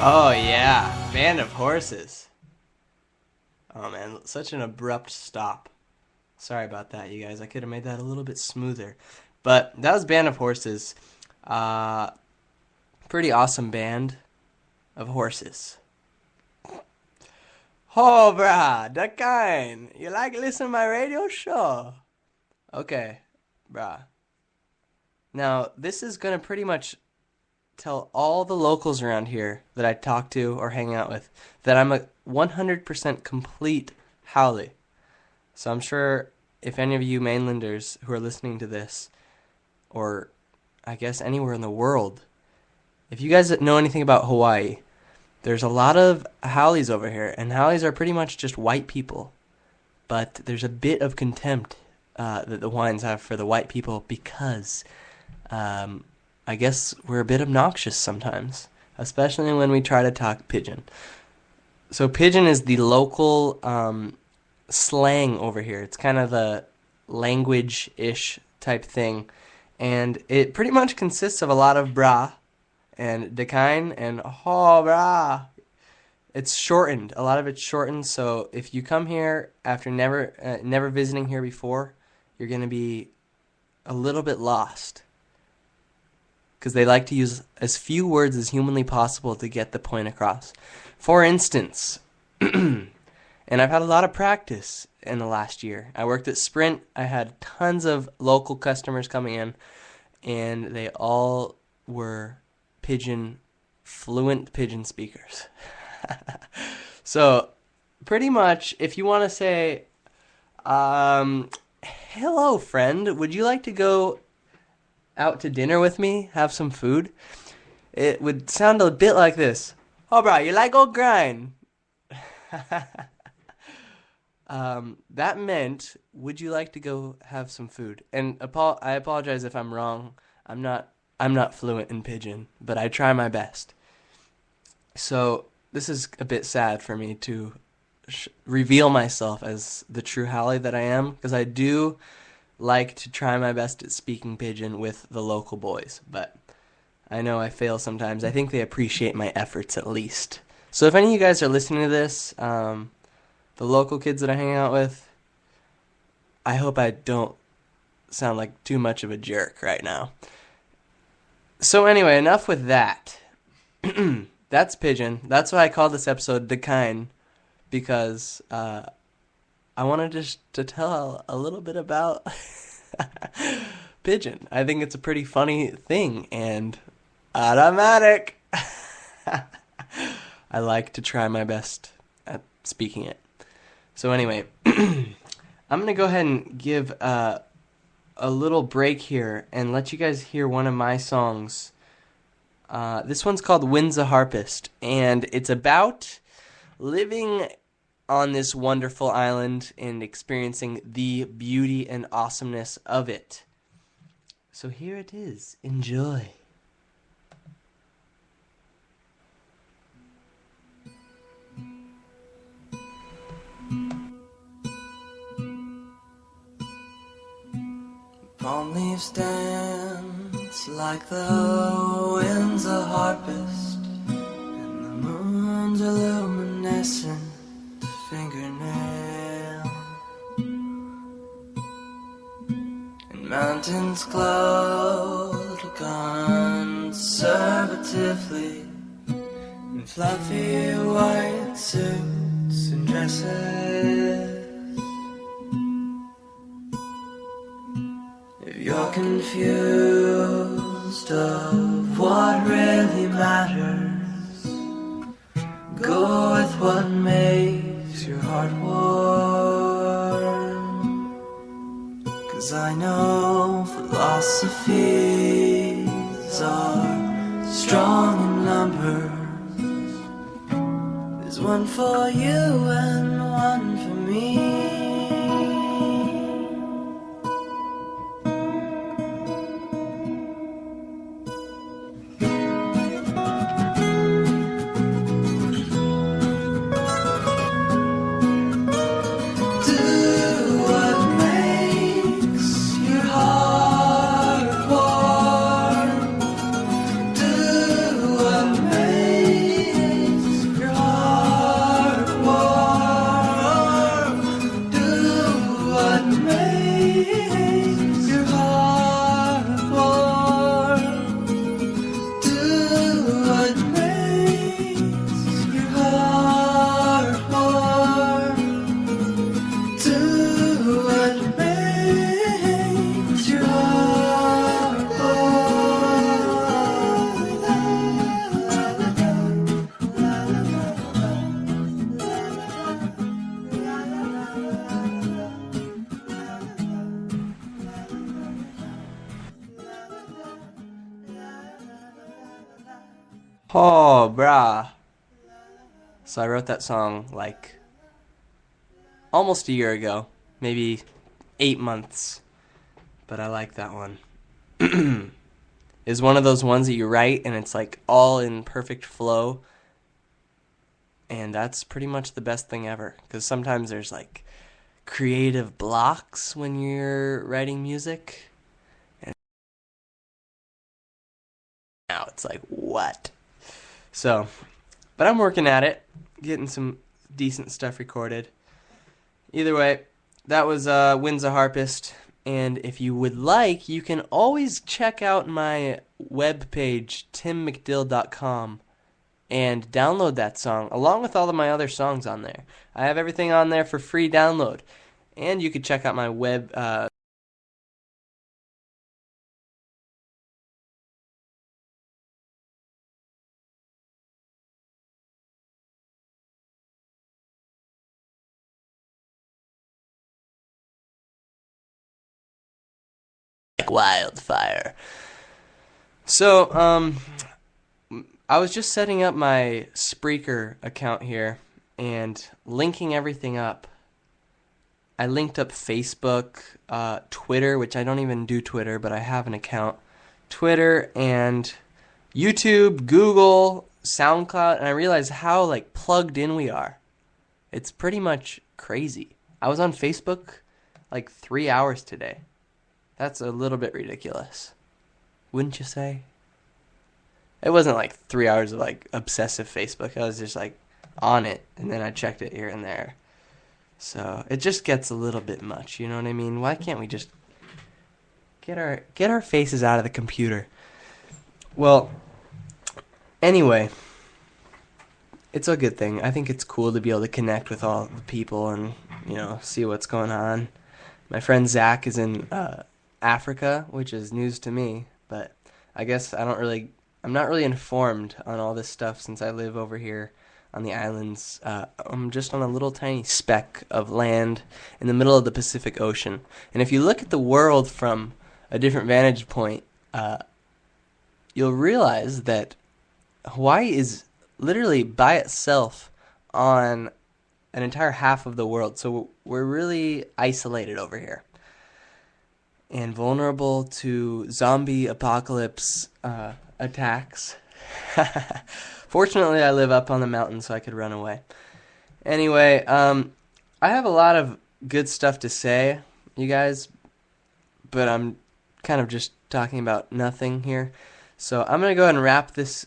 Oh yeah, Band of Horses. Oh man, such an abrupt stop. Sorry about that, you guys. I could have made that a little bit smoother. But that was Band of Horses. Uh, Pretty awesome band of horses. Oh, brah, the Kine. You like listening to my radio show? Okay, brah. Now, this is going to pretty much tell all the locals around here that I talk to or hang out with that I'm a 100% complete howley. So I'm sure if any of you mainlanders who are listening to this, or I guess anywhere in the world, if you guys know anything about Hawaii, there's a lot of howleys over here, and howleys are pretty much just white people. But there's a bit of contempt that the Hawaiians have for the white people because I guess we're a bit obnoxious sometimes, especially when we try to talk pidgin. So pidgin is the local slang over here. It's kind of a language-ish type thing, and it pretty much consists of a lot of bra and dekine and ho bra. It's shortened. A lot of it's shortened, so if you come here after never visiting here before, you're going to be a little bit lost, because they like to use as few words as humanly possible to get the point across. For instance, and I've had a lot of practice in the last year. I worked at Sprint. I had tons of local customers coming in, and they all were fluent pidgin speakers. So, pretty much, if you want to say, hello, friend, would you like to go out to dinner with me, have some food? It would sound a bit like this. Oh, bro, you like old grind? That meant, would you like to go have some food? And I apologize if I'm wrong. I'm not fluent in pidgin, but I try my best. So this is a bit sad for me to reveal myself as the true howley that I am, because I do like to try my best at speaking pidgin with the local boys, but I know I fail sometimes. I think they appreciate my efforts at least. So if any of you guys are listening to this, the local kids that I hang out with, I hope I don't sound like too much of a jerk right now. So anyway, enough with that. That's pidgin. That's why I called this episode "The Kine," because I wanted just to tell a little bit about pidgin. I think it's a pretty funny thing, and automatic. I like to try my best at speaking it. So anyway, I'm going to go ahead and give a little break here and let you guys hear one of my songs. This one's called "Wind's a Harpist," and it's about living on this wonderful island and experiencing the beauty and awesomeness of it. So here it is. Enjoy. Palm leaves dance like the wind's a harpist, and the moon's a luminescent fingernail, and mountains glow conservatively in fluffy white suits and dresses. If you're confused of what really matters, go with what makes your heart warm. 'Cause I know philosophies are strong in numbers. There's one for you and one for me. Oh, brah. So I wrote that song like almost a year ago, maybe 8 months, but I like that one. Is one of those ones that you write and it's like all in perfect flow, and that's pretty much the best thing ever. Because sometimes there's like creative blocks when you're writing music, and now it's like, what? So, but I'm working at it, getting some decent stuff recorded. Either way, that was Winds a Harpist. And if you would like, you can always check out my webpage, timmcdill.com, and download that song along with all of my other songs on there. I have everything on there for free download. And you could check out my web like wildfire. So, I was just setting up my Spreaker account here and linking everything up. I linked up Facebook, Twitter, which I don't even do Twitter, but I have an account. Twitter and YouTube, Google, SoundCloud, and I realized how like plugged in we are. It's pretty much crazy. I was on Facebook like 3 hours today. That's a little bit ridiculous, wouldn't you say? It wasn't like 3 hours of like obsessive Facebook. I was just like on it, and then I checked it here and there. So it just gets a little bit much, you know what I mean? Why can't we just get our faces out of the computer? Well, anyway, it's a good thing. I think it's cool to be able to connect with all the people and see what's going on. My friend Zach is in Africa, which is news to me, but I guess I'm not really informed on all this stuff since I live over here on the islands. I'm just on a little tiny speck of land in the middle of the Pacific Ocean. And if you look at the world from a different vantage point, you'll realize that Hawaii is literally by itself on an entire half of the world. So we're really isolated over here and vulnerable to zombie apocalypse attacks. Fortunately, I live up on the mountain, so I could run away. Anyway, I have a lot of good stuff to say, you guys, but I'm kind of just talking about nothing here. So I'm going to go ahead and wrap this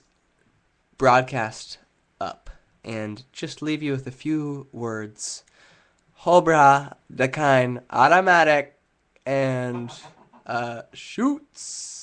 broadcast up and just leave you with a few words. Hobra, the Kine, automatic, and shoots.